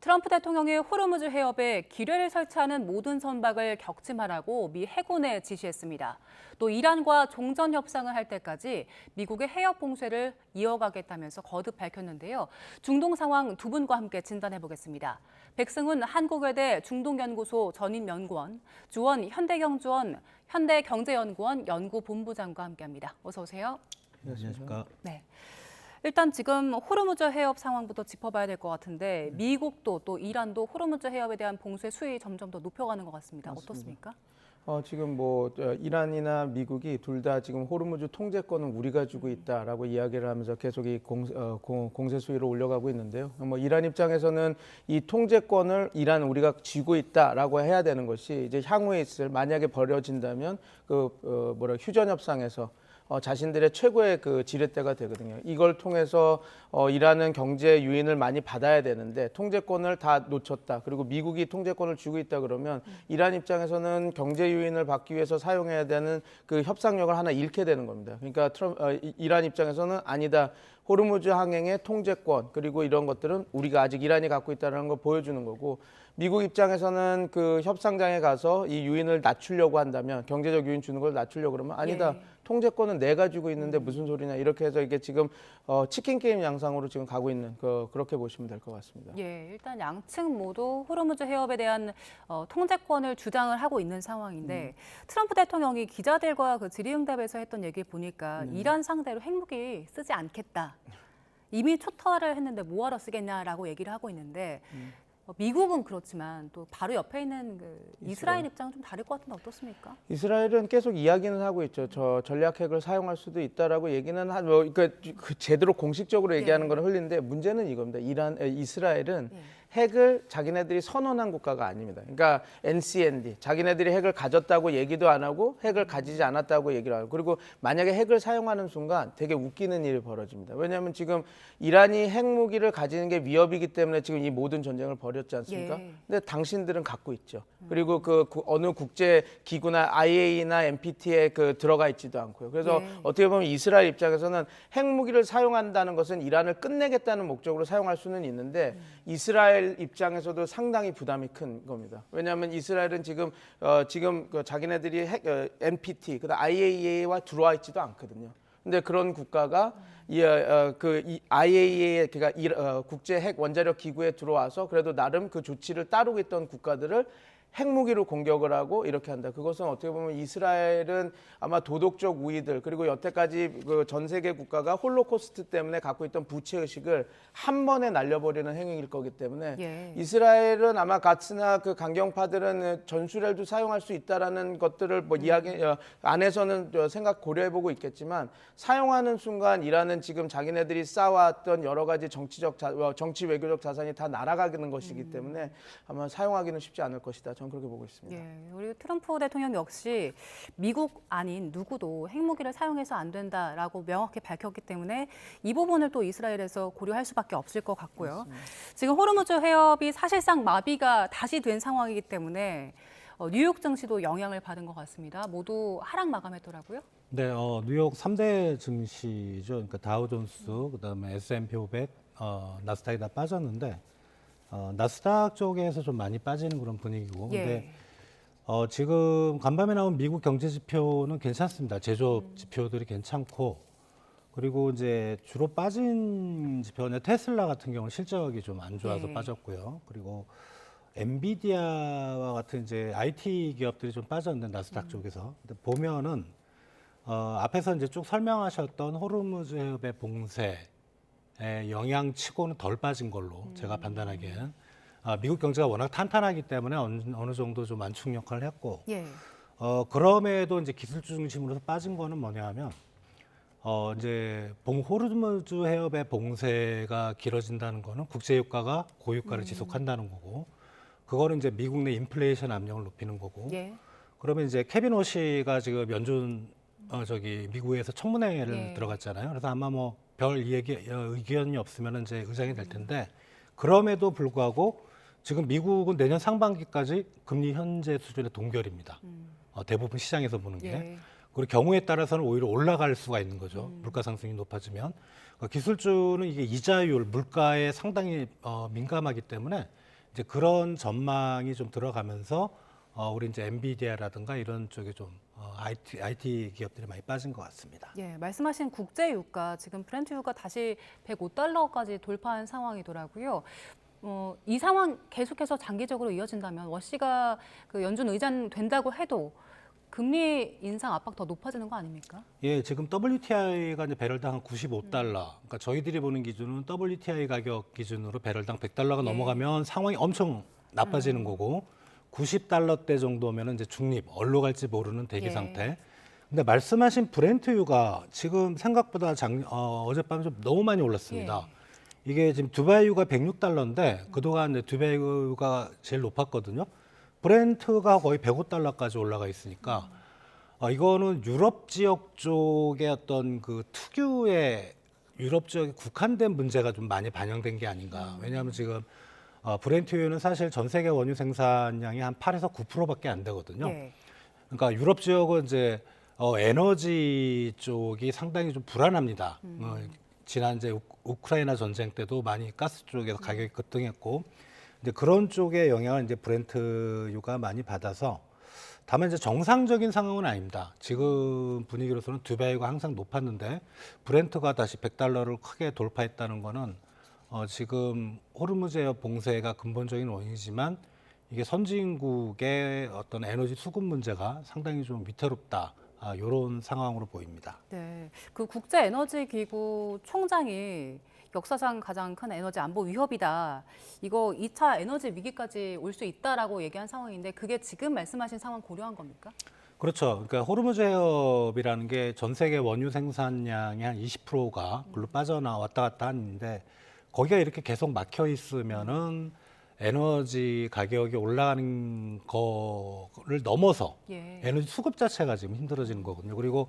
트럼프 대통령이 호르무즈 해협에 기뢰를 설치하는 모든 선박을 격침하라고 미 해군에 지시했습니다. 또 이란과 종전 협상을 할 때까지 미국의 해협 봉쇄를 이어가겠다면서 거듭 밝혔는데요. 중동 상황 두 분과 함께 진단해 보겠습니다. 백승훈 한국외대 중동연구소 전임연구원, 주원 현대경제연구원 연구본부장과 함께합니다. 어서 오세요. 안녕하십니까. 네. 일단 지금 호르무즈 해협 상황부터 짚어봐야 될 것 같은데 미국도 또 이란도 호르무즈 해협에 대한 봉쇄 수위 점점 더 높여가는 것 같습니다. 맞습니다. 어떻습니까? 지금 이란이나 미국이 둘 다 지금 호르무즈 통제권은 우리가 주고 있다라고 이야기를 하면서 계속 이 공세 수위를 올려가고 있는데요. 이란 입장에서는 이 통제권을 우리가 쥐고 있다라고 해야 되는 것이 이제 향후에 만약에 벌어진다면 휴전 협상에서 자신들의 최고의 그 지렛대가 되거든요. 이걸 통해서 이란은 경제 유인을 많이 받아야 되는데 통제권을 다 놓쳤다. 그리고 미국이 통제권을 쥐고 있다 그러면 이란 입장에서는 경제 유인을 받기 위해서 사용해야 되는 그 협상력을 하나 잃게 되는 겁니다. 그러니까 이란 입장에서는 아니다. 호르무즈 항행의 통제권 그리고 이런 것들은 우리가 아직 이란이 갖고 있다는 걸 보여주는 거고 미국 입장에서는 그 협상장에 가서 이 유인을 낮추려고 한다면 경제적 유인 주는 걸 낮추려고 그러면 아니다. 예. 통제권은 내가 주고 있는데 무슨 소리냐 이렇게 해서 이게 지금 치킨 게임 양상으로 지금 가고 있는 그렇게 보시면 될 것 같습니다. 예, 일단 양측 모두 호르무즈 해협에 대한 통제권을 주장을 하고 있는 상황인데 트럼프 대통령이 기자들과 그 질의응답에서 했던 얘기 보니까 이란 상대로 핵무기 쓰지 않겠다. 이미 초토화를 했는데 뭐하러 쓰겠냐라고 얘기를 하고 있는데 미국은 그렇지만 또 바로 옆에 있는 그 이스라엘 입장은 좀 다를 것 같은데 어떻습니까? 이스라엘은 계속 이야기는 하고 있죠. 저 전략 핵을 사용할 수도 있다라고 얘기는 그러니까 제대로 공식적으로 얘기하는 예. 건 흘린데 문제는 이겁니다. 이스라엘은 예. 핵을 자기네들이 선언한 국가가 아닙니다. 그러니까 NCND 자기네들이 핵을 가졌다고 얘기도 안 하고 핵을 가지지 않았다고 얘기를 하고 그리고 만약에 핵을 사용하는 순간 되게 웃기는 일이 벌어집니다. 왜냐하면 지금 이란이 핵무기를 가지는 게 위협이기 때문에 지금 이 모든 전쟁을 벌였지 않습니까? 예. 근데 당신들은 갖고 있죠. 그리고 어느 국제 기구나 IAEA나 NPT에 들어가 있지도 않고요. 그래서 예. 어떻게 보면 이스라엘 입장에서는 핵무기를 사용한다는 것은 이란을 끝내겠다는 목적으로 사용할 수는 있는데 이스라엘 입장에서도 상당히 부담이 큰 겁니다. 왜냐하면 이스라엘은 지금 자기네들이 NPT, 그다음 IAEA와 들어와 있지도 않거든요. 근데 그런 국가가 이 IAEA 그러니까 국제 핵 원자력 기구에 들어와서 그래도 나름 그 조치를 따르고 있던 국가들을 핵무기로 공격을 하고 이렇게 한다. 그것은 어떻게 보면 이스라엘은 아마 도덕적 우위들 그리고 여태까지 그 전 세계 국가가 홀로코스트 때문에 갖고 있던 부채의식을 한 번에 날려버리는 행위일 거기 때문에 예. 이스라엘은 아마 가츠나 그 강경파들은 전술핵도 사용할 수 있다라는 것들을 이야기 안에서는 생각 고려해보고 있겠지만 사용하는 순간 이란은 지금 자기네들이 쌓아왔던 여러 가지 정치 외교적 자산이 다 날아가는 것이기 때문에 아마 사용하기는 쉽지 않을 것이다. 저는 그렇게 보고 있습니다. 예, 우리 트럼프 대통령 역시 미국 아닌 누구도 핵무기를 사용해서 안 된다라고 명확히 밝혔기 때문에 이 부분을 또 이스라엘에서 고려할 수밖에 없을 것 같고요. 맞습니다. 지금 호르무즈 해협이 사실상 마비가 다시 된 상황이기 때문에 뉴욕 증시도 영향을 받은 것 같습니다. 모두 하락 마감했더라고요. 네, 뉴욕 3대 증시죠. 그러니까 다우존스, 그다음에 S&P 500, 나스닥이 다 빠졌는데 나스닥 쪽에서 좀 많이 빠지는 그런 분위기고. 예. 근데 지금 간밤에 나온 미국 경제 지표는 괜찮습니다. 제조업 지표들이 괜찮고 그리고 이제 주로 빠진 지표는 테슬라 같은 경우는 실적이 좀 안 좋아서 예. 빠졌고요. 그리고 엔비디아와 같은 이제 IT 기업들이 좀 빠졌는데 나스닥 쪽에서. 근데 보면은 앞에서 이제 쭉 설명하셨던 호르무즈 해협의 봉쇄 영향치고는 덜 빠진 걸로 제가 판단하기에는 미국 경제가 워낙 탄탄하기 때문에 어느 정도 좀 안축 역할을 했고 예. 그럼에도 이제 기술주 중심으로 빠진 거는 뭐냐면 이제 호르무즈 해협의 봉쇄가 길어진다는 거는 국제 유가가 고유가를 지속한다는 거고 그거는 이제 미국 내 인플레이션 압력을 높이는 거고 예. 그러면 이제 케빈 오시가 지금 연준 미국에서 청문회를 예. 들어갔잖아요. 그래서 아마 뭐 별 의견이 없으면 이제 의장이 될 텐데 그럼에도 불구하고 지금 미국은 내년 상반기까지 금리 현재 수준의 동결입니다. 대부분 시장에서 보는 게. 예. 그리고 경우에 따라서는 오히려 올라갈 수가 있는 거죠. 물가 상승이 높아지면. 기술주는 이게 이자율, 물가에 상당히 민감하기 때문에 이제 그런 전망이 좀 들어가면서 우리 이제 엔비디아라든가 이런 쪽에 좀 IT 기업들이 많이 빠진 것 같습니다. 예, 말씀하신 국제 유가 지금 브렌트 유가 다시 105달러까지 돌파한 상황이더라고요. 이 상황 계속해서 장기적으로 이어진다면 워시가 그 연준 의장 된다고 해도 금리 인상 압박 더 높아지는 거 아닙니까? 예, 지금 WTI가 이제 배럴당 한 95달러. 그러니까 저희들이 보는 기준은 WTI 가격 기준으로 배럴당 100달러가 예. 넘어가면 상황이 엄청 나빠지는 거고 90달러대 정도면은 이제 중립, 어디로 갈지 모르는 대기 예. 상태. 근데 말씀하신 브렌트유가 지금 생각보다 어젯밤에 좀 너무 많이 올랐습니다. 이게 지금 두바이유가 106달러인데 그동안 이제 두바이유가 제일 높았거든요. 브렌트가 거의 105달러까지 올라가 있으니까 이거는 유럽 지역 쪽의 어떤 그 특유의 유럽 지역에 국한된 문제가 좀 많이 반영된 게 아닌가. 왜냐하면 지금 브렌트유는 사실 전 세계 원유 생산량이 한 8에서 9%밖에 안 되거든요. 예. 그러니까 유럽 지역은 이제 에너지 쪽이 상당히 좀 불안합니다. 지난 이제 우크라이나 전쟁 때도 많이 가스 쪽에서 가격이 급등했고, 이제 그런 쪽의 영향을 이제 브렌트유가 많이 받아서, 다만 이제 정상적인 상황은 아닙니다. 지금 분위기로서는 두바이가 항상 높았는데 브렌트가 다시 100달러를 크게 돌파했다는 거는 지금 호르무즈 해협 봉쇄가 근본적인 원인이지만 이게 선진국의 어떤 에너지 수급 문제가 상당히 좀 위태롭다. 이런 상황으로 보입니다. 네, 그 국제에너지기구 총장이 역사상 가장 큰 에너지 안보 위협이다. 이거 2차 에너지 위기까지 올 수 있다라고 얘기한 상황인데 그게 지금 말씀하신 상황 고려한 겁니까? 그렇죠. 그러니까 호르무즈 해협이라는 게 전 세계 원유 생산량의 한 20%가 글로 빠져나왔다 갔다 하는데 거기가 이렇게 계속 막혀 있으면은 에너지 가격이 올라가는 거를 넘어서 예. 에너지 수급 자체가 지금 힘들어지는 거거든요. 그리고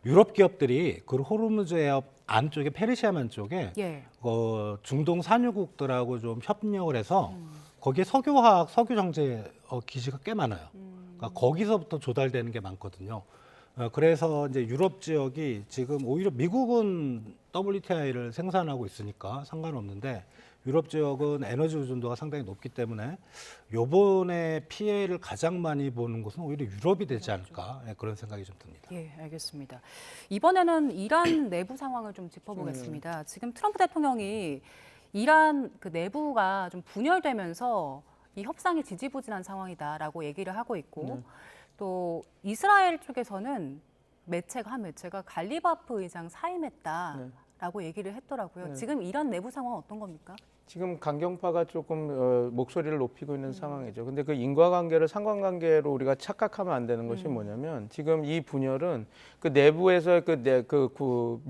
유럽 기업들이 그 호르무즈 해협 안쪽에 페르시아만 쪽에 예. 중동 산유국들하고 좀 협력을 해서 거기에 석유화학, 석유 정제 기지가 꽤 많아요. 그러니까 거기서부터 조달되는 게 많거든요. 그래서 이제 유럽 지역이 지금 오히려 미국은 WTI를 생산하고 있으니까 상관없는데 유럽 지역은 에너지 의존도가 상당히 높기 때문에 요번에 피해를 가장 많이 보는 곳은 오히려 유럽이 되지 않을까 그런 생각이 좀 듭니다. 예, 알겠습니다. 이번에는 이란 내부 상황을 좀 짚어보겠습니다. 지금 트럼프 대통령이 이란 그 내부가 좀 분열되면서 이 협상이 지지부진한 상황이다라고 얘기를 하고 있고 또 이스라엘 쪽에서는 한 매체가 갈리바프 의장 사임했다라고 얘기를 했더라고요. 지금 이란 내부 상황은 어떤 겁니까? 지금 강경파가 조금 목소리를 높이고 있는 상황이죠. 근데 그 인과관계를 상관관계로 우리가 착각하면 안 되는 것이 뭐냐면 지금 이 분열은 그 내부에서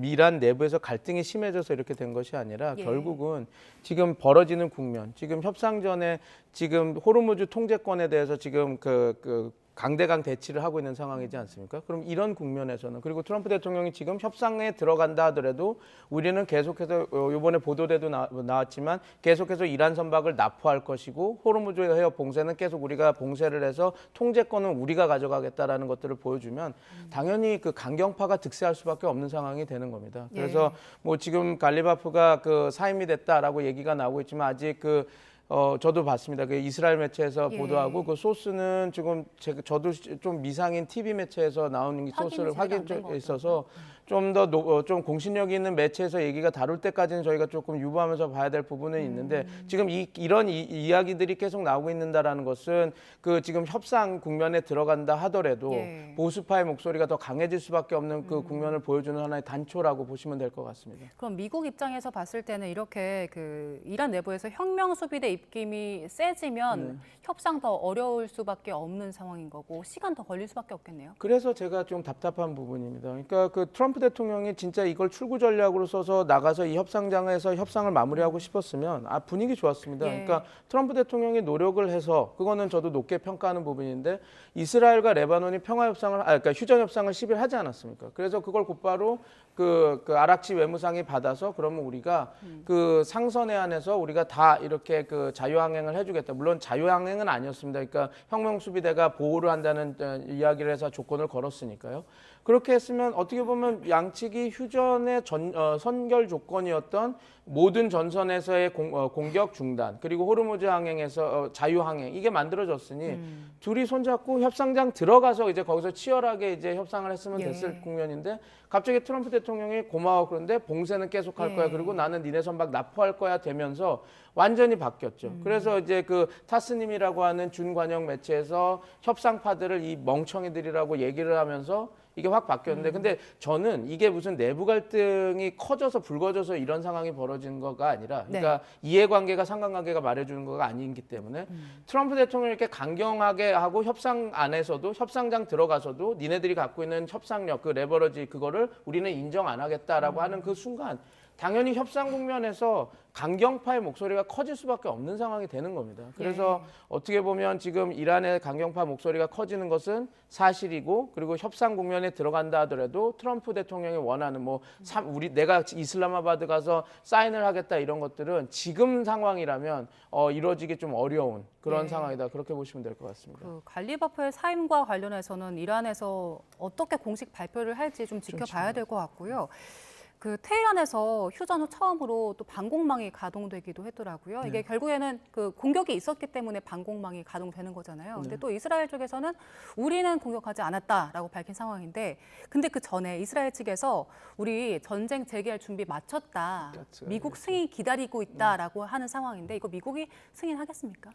이란 내부에서 갈등이 심해져서 이렇게 된 것이 아니라 예. 결국은 지금 벌어지는 국면, 지금 협상 전에 지금 호르무즈 통제권에 대해서 지금 강대강 대치를 하고 있는 상황이지 않습니까? 그럼 이런 국면에서는 그리고 트럼프 대통령이 지금 협상에 들어간다 하더라도 우리는 계속해서 이번에 보도에도 나왔지만 계속해서 이란 선박을 납포할 것이고 호르무즈 해협 봉쇄는 계속 우리가 봉쇄를 해서 통제권은 우리가 가져가겠다라는 것들을 보여주면 당연히 그 강경파가 득세할 수밖에 없는 상황이 되는 겁니다. 그래서 뭐 지금 갈리바프가 사임이 됐다라고 얘기가 나오고 있지만 아직 저도 봤습니다. 그 이스라엘 매체에서 보도하고 그 소스는 지금 저도 좀 미상인 TV 매체에서 나오는 소스를 확인해 있어서 좀 더 좀 공신력 있는 매체에서 얘기가 다룰 때까지는 저희가 조금 유보하면서 봐야 될 부분은 있는데 지금 이런 이야기들이 계속 나오고 있는다라는 것은 그 지금 협상 국면에 들어간다 하더라도 보수파의 목소리가 더 강해질 수밖에 없는 그 국면을 보여주는 하나의 단초라고 보시면 될 것 같습니다. 그럼 미국 입장에서 봤을 때는 이렇게 그 이란 내부에서 혁명 수비대 입김이 세지면 협상 더 어려울 수밖에 없는 상황인 거고 시간 더 걸릴 수밖에 없겠네요. 그래서 제가 좀 답답한 부분입니다. 그러니까 그 트럼프 대통령이 진짜 이걸 출구 전략으로 써서 나가서 이 협상장에서 협상을 마무리하고 싶었으면 분위기 좋았습니다. 그러니까 트럼프 대통령이 노력을 해서 그거는 저도 높게 평가하는 부분인데 이스라엘과 레바논이 그러니까 휴전 협상을 10일 하지 않았습니까? 그래서 그걸 곧바로 그 아락치 외무상이 받아서 그러면 우리가 그 상선에 한해서 우리가 다 이렇게 그 자유항행을 해주겠다. 물론 자유항행은 아니었습니다. 그러니까 혁명수비대가 보호를 한다는 이야기를 해서 조건을 걸었으니까요. 그렇게 했으면 어떻게 보면 양측이 휴전의 선결 조건이었던 모든 전선에서의 공격 중단 그리고 호르무즈 항행에서 자유 항행 이게 만들어졌으니 둘이 손잡고 협상장 들어가서 이제 거기서 치열하게 이제 협상을 했으면 됐을 국면인데 갑자기 트럼프 대통령이 고마워 그런데 봉쇄는 계속 할 거야 그리고 나는 니네 선박 납포할 거야 되면서 완전히 바뀌었죠. 그래서 이제 그 타스님이라고 하는 준관영 매체에서 협상파들을 이 멍청이들이라고 얘기를 하면서 이게 확 바뀌었는데 근데 저는 이게 무슨 내부 갈등이 커져서 불거져서 이런 상황이 벌어진 거가 아니라 그러니까 이해관계가 상관관계가 말해주는 거가 아니기 때문에 트럼프 대통령이 이렇게 강경하게 하고 협상 안에서도 협상장 들어가서도 니네들이 갖고 있는 협상력 그 레버러지 그거를 우리는 인정 안 하겠다라고 하는 그 순간 당연히 협상 국면에서 강경파의 목소리가 커질 수밖에 없는 상황이 되는 겁니다. 그래서 어떻게 보면 지금 이란의 강경파 목소리가 커지는 것은 사실이고 그리고 협상 국면에 들어간다 하더라도 트럼프 대통령이 원하는 내가 이슬라마바드 가서 사인을 하겠다 이런 것들은 지금 상황이라면 이루어지기 좀 어려운 그런 상황이다. 그렇게 보시면 될 것 같습니다. 그 관리버프의 사임과 관련해서는 이란에서 어떻게 공식 발표를 할지 좀 지켜봐야 될 것 같고요. 그 테헤란에서 휴전 후 처음으로 또 방공망이 가동되기도 했더라고요. 이게 결국에는 그 공격이 있었기 때문에 방공망이 가동되는 거잖아요. 근데 또 이스라엘 쪽에서는 우리는 공격하지 않았다라고 밝힌 상황인데, 근데 그 전에 이스라엘 측에서 우리 전쟁 재개할 준비 마쳤다. 미국 승인 기다리고 있다라고 하는 상황인데 이거 미국이 승인하겠습니까?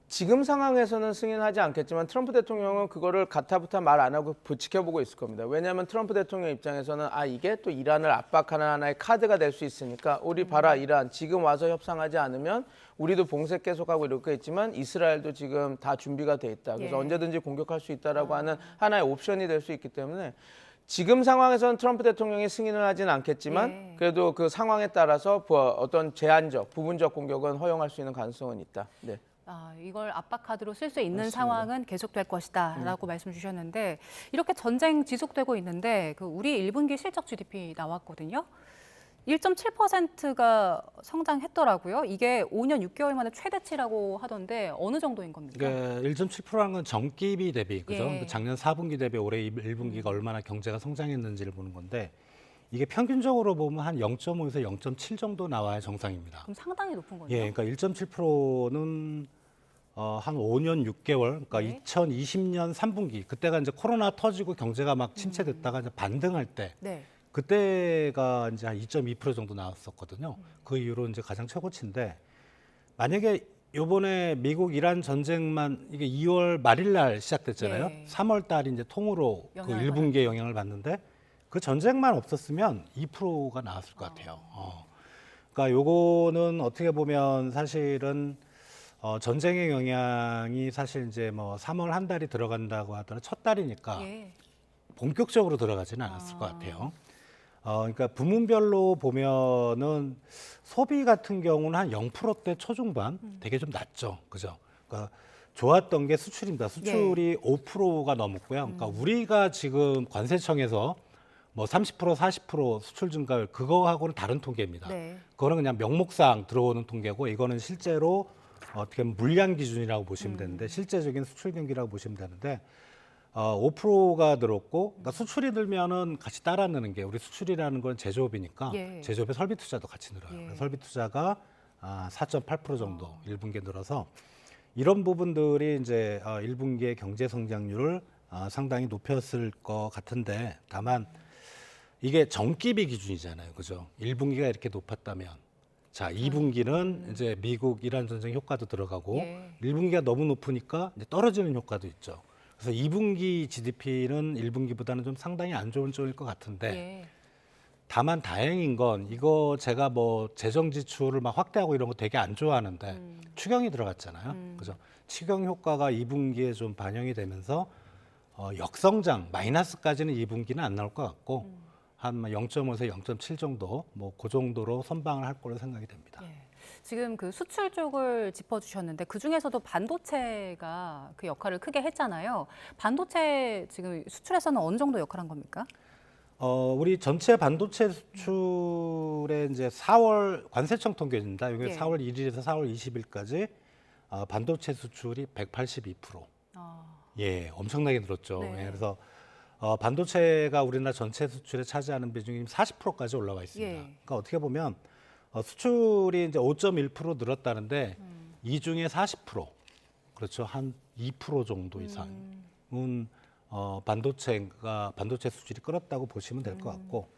지금 상황에서는 승인하지 않겠지만 트럼프 대통령은 그거를 가타부타 말 안 하고 지켜보고 있을 겁니다. 왜냐하면 트럼프 대통령 입장에서는 이게 또 이란을 압박하는 하나의 카드가 될 수 있으니까 우리 봐라 이란 지금 와서 협상하지 않으면 우리도 봉쇄 계속하고 이렇게 있지만 이스라엘도 지금 다 준비가 돼 있다. 그래서 언제든지 공격할 수 있다라고 하는 하나의 옵션이 될 수 있기 때문에 지금 상황에서는 트럼프 대통령이 승인을 하지는 않겠지만 그래도 그 상황에 따라서 어떤 제한적, 부분적 공격은 허용할 수 있는 가능성은 있다. 네. 이걸 압박카드로 쓸 수 있는 맞습니다. 상황은 계속될 것이다라고 말씀 주셨는데 이렇게 전쟁 지속되고 있는데 그 우리 1분기 실적 GDP 나왔거든요. 1.7%가 성장했더라고요. 이게 5년 6개월 만에 최대치라고 하던데 어느 정도인 겁니까? 1.7%라는 건 전기비 대비, 그죠? 작년 4분기 대비 올해 1분기가 얼마나 경제가 성장했는지를 보는 건데 이게 평균적으로 보면 한 0.5에서 0.7 정도 나와야 정상입니다. 그럼 상당히 높은 거죠. 그러니까 1.7%는 한 5년 6개월, 그러니까 2020년 3분기 그때가 이제 코로나 터지고 경제가 막 침체됐다가 이제 반등할 때 그때가 이제 한 2.2% 정도 나왔었거든요. 그 이후로 이제 가장 최고치인데 만약에 요번에 미국 이란 전쟁만 이게 2월 말일 날 시작됐잖아요. 3월 달이 이제 통으로 그 1분기에 영향을 받는데 그 전쟁만 없었으면 2%가 나왔을 것 같아요. 그러니까 요거는 어떻게 보면 사실은 전쟁의 영향이 사실 이제 뭐 3월 한 달이 들어간다고 하더라도 첫 달이니까 본격적으로 들어가지는 않았을 것 같아요. 그러니까 부문별로 보면은 소비 같은 경우는 한 0%대 초중반 되게 좀 낮죠. 그죠? 그러니까 좋았던 게 수출입니다. 수출이 5%가 넘었고요. 그러니까 우리가 지금 관세청에서 뭐 30%, 40% 수출 증가율 그거하고는 다른 통계입니다. 그거는 그냥 명목상 들어오는 통계고 이거는 실제로 어떻게 보면 물량 기준이라고 보시면 되는데 실제적인 수출 경기라고 보시면 되는데 5%가 늘었고 그러니까 수출이 늘면은 같이 따라 느는 게 우리 수출이라는 건 제조업이니까 제조업의 설비 투자도 같이 늘어요. 설비 투자가 4.8% 정도 1분기에 늘어서 이런 부분들이 이제 1분기의 경제 성장률을 상당히 높였을 것 같은데 다만 이게 전기비 기준이잖아요. 그죠? 1분기가 이렇게 높았다면 자, 2분기는 이제 미국 이란 전쟁 효과도 들어가고 1분기가 너무 높으니까 이제 떨어지는 효과도 있죠. 그래서 2분기 GDP는 1분기보다는 좀 상당히 안 좋은 쪽일 것 같은데 다만 다행인 건 이거 제가 뭐 재정 지출을 막 확대하고 이런 거 되게 안 좋아하는데 추경이 들어갔잖아요. 그죠? 추경 효과가 2분기에 좀 반영이 되면서 역성장 마이너스까지는 2분기는 안 나올 것 같고 한 0.5에서 0.7 정도 뭐 그 정도로 선방을 할 거로 생각이 됩니다. 지금 그 수출 쪽을 짚어주셨는데 그 중에서도 반도체가 그 역할을 크게 했잖아요. 반도체 지금 수출에서는 어느 정도 역할한 겁니까? 우리 전체 반도체 수출의 이제 4월 관세청 통계입니다. 이게 4월 1일에서 4월 20일까지 반도체 수출이 182%. 엄청나게 늘었죠. 그래서 반도체가 우리나라 전체 수출에 차지하는 비중이 40%까지 올라와 있습니다. 예. 그러니까 어떻게 보면 수출이 이제 5.1% 늘었다는데 이 중에 40% 그렇죠. 한 2% 정도 이상은 반도체 수출이 끌었다고 보시면 될 것 같고.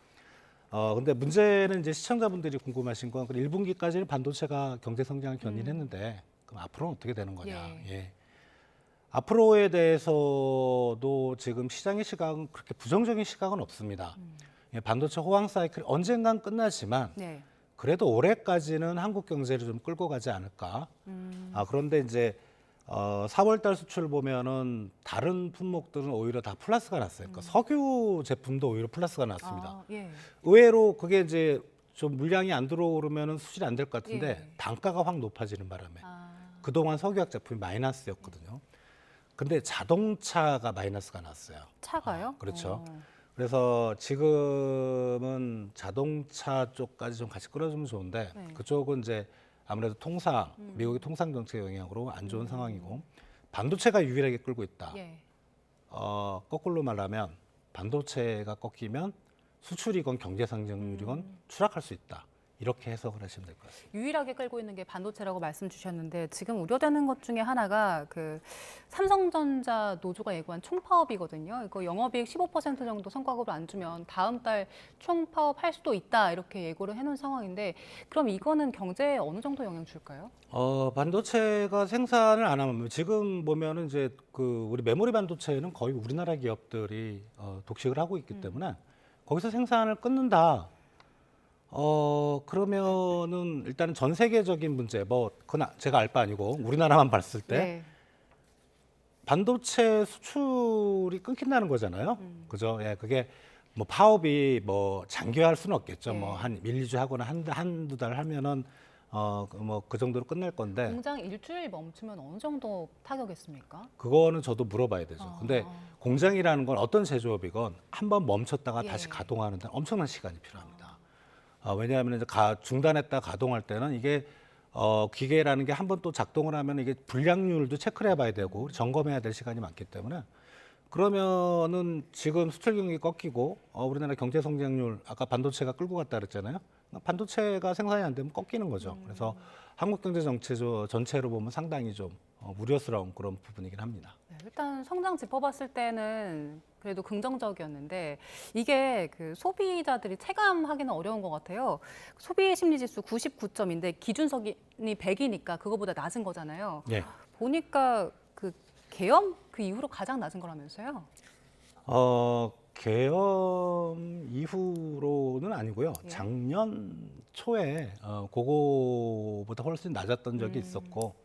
근데 문제는 이제 시청자분들이 궁금하신 건 1분기까지는 반도체가 경제 성장을 견인했는데 그럼 앞으로는 어떻게 되는 거냐. 예. 앞으로에 대해서도 지금 시장의 시각은 그렇게 부정적인 시각은 없습니다. 예, 반도체 호황 사이클이 언젠간 끝나지만 네. 그래도 올해까지는 한국 경제를 좀 끌고 가지 않을까. 그런데 이제 4월 달 수출을 보면은 다른 품목들은 오히려 다 플러스가 났어요. 그러니까 석유 제품도 오히려 플러스가 났습니다. 아, 예. 의외로 그게 이제 좀 물량이 안 들어오면은 수출이 안 될 것 같은데 예. 단가가 확 높아지는 바람에 아, 그동안 석유화학 제품이 마이너스였거든요. 근데 자동차가 마이너스가 났어요. 차가요? 그렇죠. 그래서 지금은 자동차 쪽까지 좀 같이 끌어주면 좋은데 네. 그쪽은 이제 아무래도 미국의 통상 정책 영향으로 안 좋은 상황이고 반도체가 유일하게 끌고 있다. 예. 거꾸로 말하면 반도체가 꺾이면 수출이건 경제 성장률이건 추락할 수 있다. 이렇게 해석을 하시면 될 것 같습니다. 유일하게 끌고 있는 게 반도체라고 말씀 주셨는데 지금 우려되는 것 중에 하나가 그 삼성전자 노조가 예고한 총파업이거든요. 이거 영업이익 15% 정도 성과급을 안 주면 다음 달 총파업할 수도 있다 이렇게 예고를 해놓은 상황인데 그럼 이거는 경제에 어느 정도 영향 줄까요? 반도체가 생산을 안 하면 지금 보면은 이제 우리 메모리 반도체는 거의 우리나라 기업들이 독식을 하고 있기 때문에 거기서 생산을 끊는다. 그러면은 일단은 전 세계적인 문제, 그건 제가 알 바 아니고 우리나라만 봤을 때 네. 반도체 수출이 끊긴다는 거잖아요. 그죠? 예, 그게 파업이 장기화할 수는 없겠죠. 네. 한 1, 2주 하거나 한두 달 하면은 그 정도로 끝날 건데 공장 일주일 멈추면 어느 정도 타격했습니까? 그거는 저도 물어봐야 되죠. 근데 공장이라는 건 어떤 제조업이건 한번 멈췄다가 예. 다시 가동하는 데 엄청난 시간이 필요합니다. 왜냐하면 이제 중단했다 가동할 때는 이게 기계라는 게 한번 또 작동을 하면 이게 불량률도 체크를 해봐야 되고 점검해야 될 시간이 많기 때문에 그러면은 지금 수출 경기 꺾이고 우리나라 경제 성장률 아까 반도체가 끌고 갔다 그랬잖아요. 반도체가 생산이 안 되면 꺾이는 거죠. 그래서 한국 경제 전체로 보면 상당히 좀 우려스러운 그런 부분이긴 합니다. 네, 일단 성장 짚어봤을 때는 그래도 긍정적이었는데 이게 그 소비자들이 체감하기는 어려운 것 같아요. 소비 심리 지수 99점인데 기준선이 100이니까 그거보다 낮은 거잖아요. 예. 보니까 그 계엄 그 이후로 가장 낮은 거라면서요? 계엄 이후로는 아니고요. 예. 작년 초에 그거보다 훨씬 낮았던 적이 있었고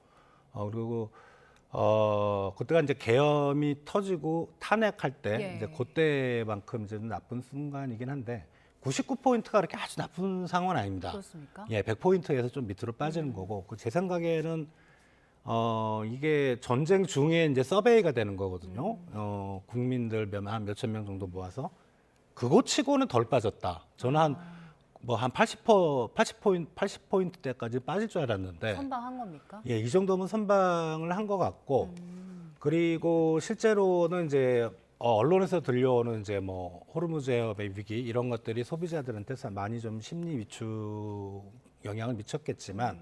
그리고 그때가 이제 계엄이 터지고 탄핵할 때 예. 이제 그때만큼 이제 나쁜 순간이긴 한데 99포인트가 그렇게 아주 나쁜 상황은 아닙니다. 그렇습니까? 예, 100포인트에서 좀 밑으로 빠지는 거고 제 생각에는 이게 전쟁 중에 이제 서베이가 되는 거거든요. 국민들 한 몇천 명 정도 모아서 그거 치고는 덜 빠졌다. 저는 한 80포인트대까지 빠질 줄 알았는데 선방한 겁니까? 예, 이 정도면 선방을 한 것 같고 그리고 실제로는 이제 언론에서 들려오는 이제 호르무즈 해협의 위기 이런 것들이 소비자들한테 많이 좀 심리 위축 영향을 미쳤겠지만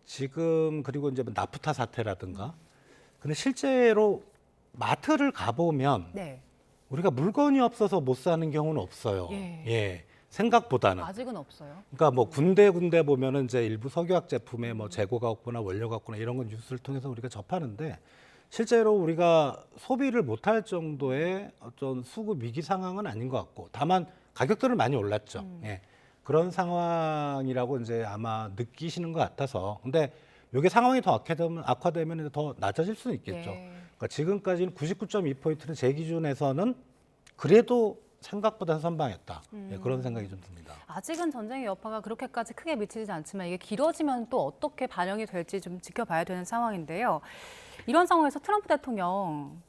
지금 그리고 이제 나프타 사태라든가 근데 실제로 마트를 가보면 네. 우리가 물건이 없어서 못 사는 경우는 없어요. 예. 예. 생각보다는. 아직은 없어요. 그러니까 군데 보면은 이제 일부 석유화학 제품에 재고가 없거나 원료가 없거나 이런 건 뉴스를 통해서 우리가 접하는데 실제로 우리가 소비를 못할 정도의 어떤 수급 위기 상황은 아닌 것 같고 다만 가격들은 많이 올랐죠. 예. 그런 상황이라고 이제 아마 느끼시는 것 같아서 근데 이게 상황이 더 악화되면 더 낮아질 수는 있겠죠. 예. 그러니까 지금까지는 99.2포인트는 제 기준에서는 그래도 생각보다 선방했다. 예, 그런 생각이 좀 듭니다. 아직은 전쟁의 여파가 그렇게까지 크게 미치지 않지만 이게 길어지면 또 어떻게 반영이 될지 좀 지켜봐야 되는 상황인데요. 이런 상황에서 트럼프 대통령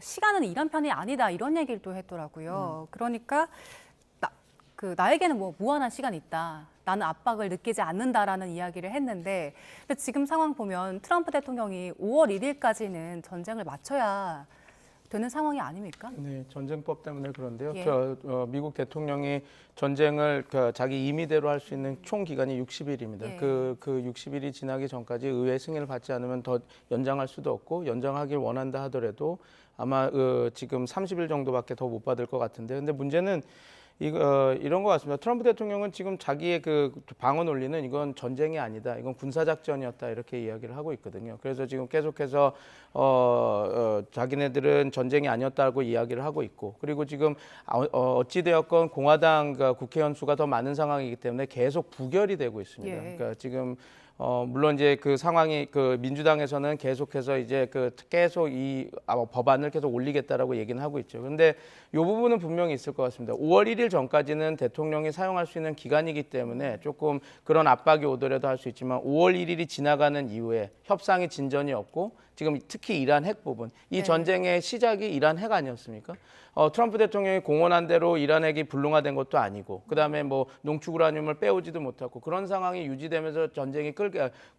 시간은 이런 편이 아니다 이런 얘기를 또 했더라고요. 그러니까 나에게는 무한한 시간이 있다. 나는 압박을 느끼지 않는다라는 이야기를 했는데 근데 지금 상황 보면 트럼프 대통령이 5월 1일까지는 전쟁을 마쳐야 되는 상황이 아닙니까? 네, 전쟁법 때문에 그런데요. 예. 미국 대통령이 전쟁을 자기 임의대로 할 수 있는 총 기간이 60일입니다. 예. 그 60일이 지나기 전까지 의회 승인을 받지 않으면 더 연장할 수도 없고 연장하길 원한다 하더라도 아마 지금 30일 정도밖에 더 못 받을 것 같은데, 근데 문제는 이런 것 같습니다. 트럼프 대통령은 지금 자기의 그 방어 논리는 이건 전쟁이 아니다, 이건 군사작전이었다 이렇게 이야기를 하고 있거든요. 그래서 지금 계속해서 자기네들은 전쟁이 아니었다고 이야기를 하고 있고, 그리고 지금 어찌되었건 공화당 국회의원 수가 더 많은 상황이기 때문에 계속 부결이 되고 있습니다. 예. 그러니까 지금 물론 이제 그 상황이 민주당에서는 계속해서 이제 계속 이 법안을 계속 올리겠다라고 얘기는 하고 있죠. 그런데 이 부분은 분명히 있을 것 같습니다. 5월 1일 전까지는 대통령이 사용할 수 있는 기간이기 때문에 조금 그런 압박이 오더라도 할 수 있지만 5월 1일이 지나가는 이후에 협상이 진전이 없고 지금 특히 이란 핵 부분, 이 네. 전쟁의 시작이 이란 핵 아니었습니까? 트럼프 대통령이 공언한 대로 이란 핵이 불능화된 것도 아니고, 그다음에 뭐 농축 우라늄을 빼오지도 못하고 그런 상황이 유지되면서 전쟁이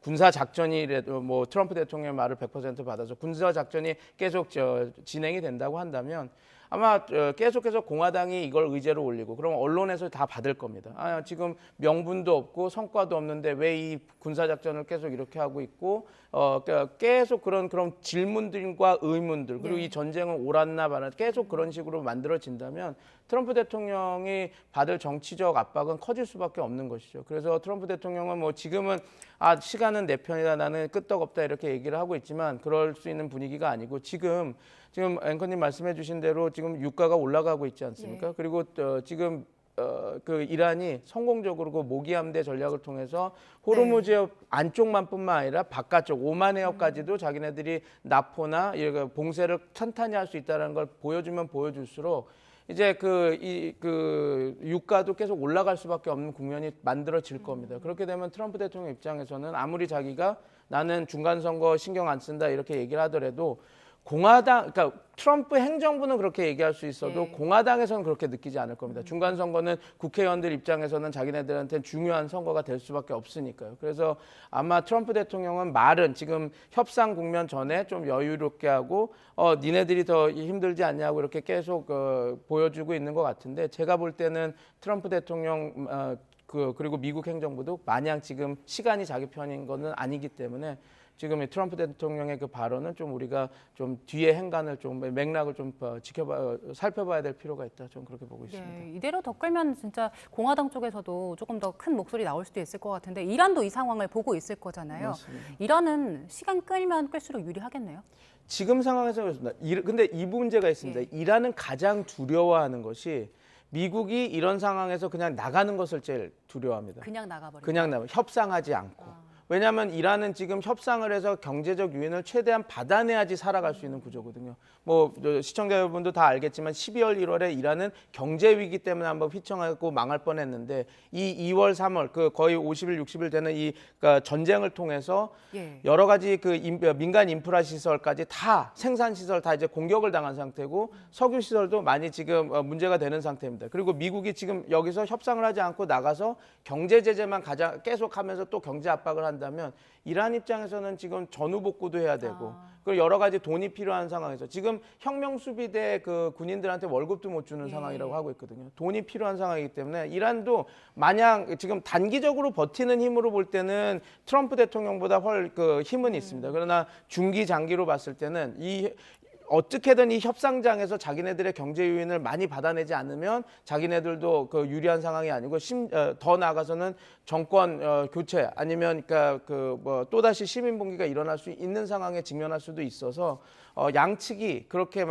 군사 작전이라도 뭐 트럼프 대통령의 말을 100% 받아서 군사 작전이 계속 진행이 된다고 한다면 아마 계속해서 공화당이 이걸 의제로 올리고 그러면 언론에서 다 받을 겁니다. 지금 명분도 없고 성과도 없는데 왜 이 군사작전을 계속 이렇게 하고 있고 계속 그런 질문들과 의문들, 그리고 네. 이 전쟁은 옳았나 말았나 계속 그런 식으로 만들어진다면 트럼프 대통령이 받을 정치적 압박은 커질 수밖에 없는 것이죠. 그래서 트럼프 대통령은 뭐 지금은 시간은 내 편이다, 나는 끄떡없다 이렇게 얘기를 하고 있지만 그럴 수 있는 분위기가 아니고 지금 앵커님 말씀해 주신 대로 지금 유가가 올라가고 있지 않습니까? 예. 그리고 지금 그 이란이 성공적으로 그 모기함대 전략을 통해서 호르무즈 해협 안쪽만뿐만 아니라 바깥쪽 오만 해협까지도 자기네들이 나포나 봉쇄를 탄탄히 할 수 있다는 걸 보여주면 보여줄수록 이제 유가도 계속 올라갈 수밖에 없는 국면이 만들어질 겁니다. 그렇게 되면 트럼프 대통령 입장에서는 아무리 자기가 나는 중간 선거 신경 안 쓴다 이렇게 얘기를 하더라도 그러니까 트럼프 행정부는 그렇게 얘기할 수 있어도 네. 공화당에서는 그렇게 느끼지 않을 겁니다. 중간 선거는 국회의원들 입장에서는 자기네들한테는 중요한 선거가 될 수밖에 없으니까요. 그래서 아마 트럼프 대통령은 말은 지금 협상 국면 전에 좀 여유롭게 하고 니네들이 더 힘들지 않냐고 이렇게 계속 보여주고 있는 것 같은데, 제가 볼 때는 트럼프 대통령 그리고 미국 행정부도 마냥 지금 시간이 자기 편인 거는 아니기 때문에 지금 트럼프 대통령의 그 발언은 좀 우리가 좀 뒤에 행간을 좀 맥락을 좀 살펴봐야 될 필요가 있다. 좀 그렇게 보고 있습니다. 예, 이대로 더 끌면 진짜 공화당 쪽에서도 조금 더 큰 목소리 나올 수도 있을 것 같은데 이란도 이 상황을 보고 있을 거잖아요. 맞습니다. 이란은 시간 끌면 끌수록 유리하겠네요. 지금 상황에서 그렇습니다. 근데 이 문제가 있습니다. 예. 이란은 가장 두려워하는 것이 미국이 이런 상황에서 그냥 나가는 것을 제일 두려워합니다. 그냥 나가버리고. 그냥 협상하지 않고. 왜냐하면 이란은 지금 협상을 해서 경제적 유인을 최대한 받아내야지 살아갈 수 있는 구조거든요. 뭐 시청자 여러분도 다 알겠지만 12월, 1월에 이란은 경제 위기 때문에 한번 휘청하고 망할 뻔했는데 이 2월, 3월 거의 50일, 60일 되는 이 전쟁을 통해서 예. 여러 가지 민간 인프라 시설까지 다 생산 시설 다 이제 공격을 당한 상태고 석유 시설도 많이 지금 문제가 되는 상태입니다. 그리고 미국이 지금 여기서 협상을 하지 않고 나가서 경제 제재만 계속하면서 또 경제 압박을 한다면 이란 입장에서는 지금 전후 복구도 해야 되고 그리고 여러 가지 돈이 필요한 상황에서 지금 혁명 수비대 군인들한테 월급도 못 주는 상황이라고 하고 있거든요. 돈이 필요한 상황이기 때문에 이란도 마냥 지금 단기적으로 버티는 힘으로 볼 때는 트럼프 대통령보다 힘은 있습니다. 그러나 중기 장기로 봤을 때는 어떻게든 이 협상장에서 자기네들의 경제 유인을 많이 받아내지 않으면 자기네들도 유리한 상황이 아니고 더 나아가서는 정권 교체 아니면 또다시 시민 봉기가 일어날 수 있는 상황에 직면할 수도 있어서 양측이 그렇게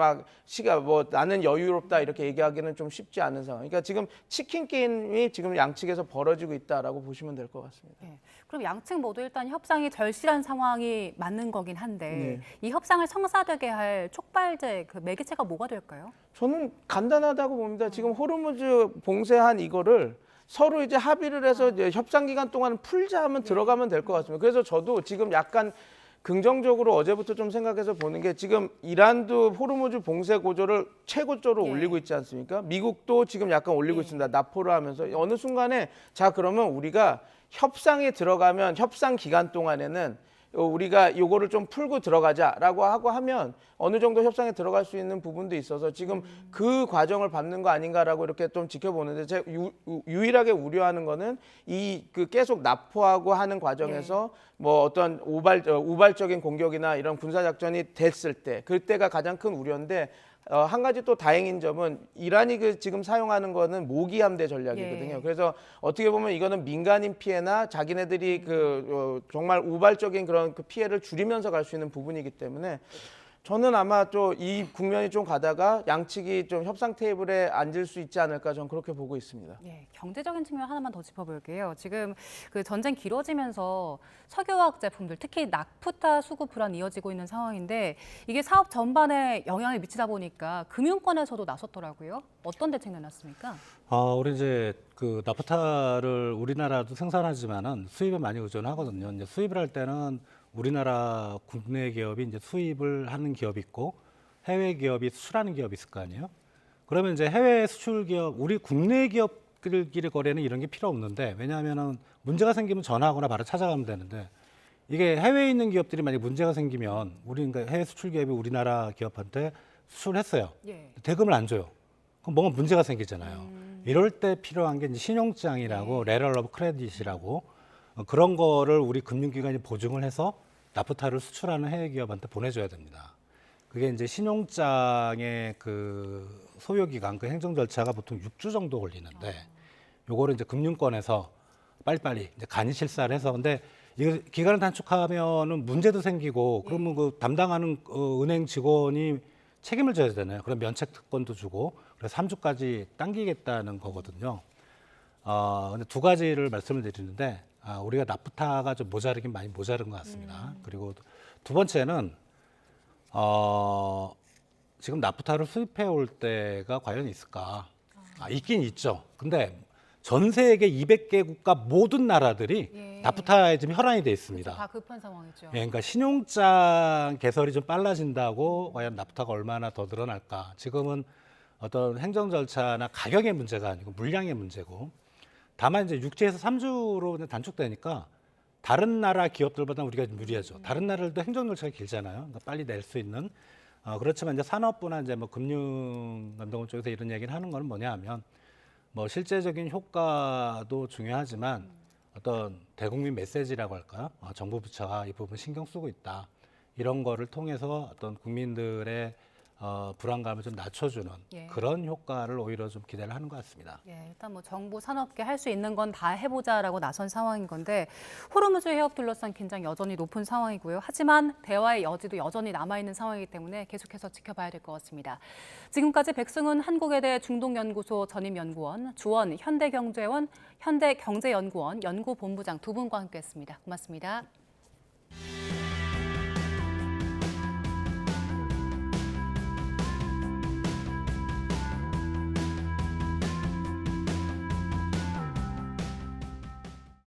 나는 여유롭다 이렇게 얘기하기는 좀 쉽지 않은 상황. 그러니까 지금 치킨 게임이 지금 양측에서 벌어지고 있다라고 보시면 될 것 같습니다. 네. 그럼 양측 모두 일단 협상이 절실한 상황이 맞는 거긴 한데 네. 이 협상을 성사되게 할 촉발제 매개체가 뭐가 될까요? 저는 간단하다고 봅니다. 지금 호르무즈 봉쇄한 이거를 서로 이제 합의를 해서 이제 협상 기간 동안 풀자 하면 들어가면 될 것 같습니다. 그래서 저도 지금 약간 긍정적으로 어제부터 좀 생각해서 보는 게 지금 이란도 호르무즈 봉쇄 고조를 최고조로 올리고 있지 않습니까? 미국도 지금 약간 올리고 있습니다. 납포를 하면서 어느 순간에 그러면 우리가 협상에 들어가면 협상 기간 동안에는 우리가 요거를 좀 풀고 들어가자라고 하고 하면 어느 정도 협상에 들어갈 수 있는 부분도 있어서 지금 그 과정을 밟는 거 아닌가라고 이렇게 좀 지켜보는데 제가 유일하게 우려하는 거는 이 그 계속 납포하고 하는 과정에서 뭐 어떤 우발적인 공격이나 이런 군사 작전이 됐을 때 그때가 가장 큰 우려인데 한 가지 또 다행인 점은 이란이 그 지금 사용하는 거는 모기 함대 전략이거든요. 그래서 어떻게 보면 이거는 민간인 피해나 자기네들이 정말 우발적인 그런 그 피해를 줄이면서 갈 수 있는 부분이기 때문에 저는 아마 또 이 국면이 좀 가다가 양측이 좀 협상 테이블에 앉을 수 있지 않을까 저는 그렇게 보고 있습니다. 예, 경제적인 측면 하나만 더 짚어볼게요. 지금 그 전쟁 길어지면서 석유화학 제품들, 특히 나프타 수급 불안 이어지고 있는 상황인데 이게 사업 전반에 영향을 미치다 보니까 금융권에서도 나섰더라고요. 어떤 대책 내놨습니까? 우리 이제 그 나프타를 우리나라도 생산하지만은 수입에 많이 의존하거든요. 이제 수입을 할 때는 우리나라 국내 기업이 이제 수입을 하는 기업이 있고 해외 기업이 수출하는 기업이 있을 거 아니에요. 그러면 이제 해외 수출 기업, 우리 국내 기업들끼리 거래는 이런 게 필요 없는데 왜냐하면은 문제가 생기면 전화하거나 바로 찾아가면 되는데 이게 해외에 있는 기업들이 만약 문제가 생기면 우리 그러니까 해외 수출 기업이 우리나라 기업한테 수출했어요. 대금을 안 줘요. 그럼 뭔가 문제가 생기잖아요. 이럴 때 필요한 게 이제 신용장이라고 레럴 오브 크레딧이라고 그런 거를 우리 금융기관이 보증을 해서 나프타를 수출하는 해외 기업한테 보내줘야 됩니다. 그게 이제 신용장의 그 소요 기간, 그 행정 절차가 보통 6주 정도 걸리는데 요거를 이제 금융권에서 빨리빨리 이제 간이 실사를 해서 근데 이거 기간을 단축하면은 문제도 생기고 그러면 그 담당하는 은행 직원이 책임을 져야 되잖아요. 그럼 면책 특권도 주고 그래서 3주까지 당기겠다는 거거든요. 근데 두 가지를 말씀을 드리는데 우리가 나프타가 좀 모자르긴 많이 모자른 것 같습니다. 그리고 두 번째는 지금 나프타를 수입해 올 때가 과연 있을까? 있긴 있죠. 근데 전 세계 200개 국가 모든 나라들이 나프타에 지금 혈안이 돼 있습니다. 다 급한 상황이죠. 예, 그러니까 신용장 개설이 좀 빨라진다고 과연 나프타가 얼마나 더 늘어날까? 지금은 어떤 행정 절차나 가격의 문제가 아니고 물량의 문제고 다만 이제 6주에서 3주로 단축되니까 다른 나라 기업들보다 우리가 좀 유리하죠. 다른 나라들도 행정 절차가 길잖아요. 그러니까 빨리 낼 수 있는. 그렇지만 이제 산업부나 이제 뭐 금융감독원 쪽에서 이런 얘기를 하는 거는 뭐냐 하면 뭐 실제적인 효과도 중요하지만 어떤 대국민 메시지라고 할까요? 정부 부처가 이 부분 신경 쓰고 있다. 이런 거를 통해서 어떤 국민들의 불안감을 좀 낮춰주는 그런 효과를 오히려 좀 기대를 하는 것 같습니다. 일단 뭐 정부 산업계 할 수 있는 건 다 해보자라고 나선 상황인 건데 호르무즈 해협 둘러싼 긴장 여전히 높은 상황이고요. 하지만 대화의 여지도 여전히 남아있는 상황이기 때문에 계속해서 지켜봐야 될 것 같습니다. 지금까지 백승훈 한국외대 중동연구소 전임연구원, 주원 현대경제원 현대경제연구원 연구본부장 두 분과 함께했습니다. 고맙습니다.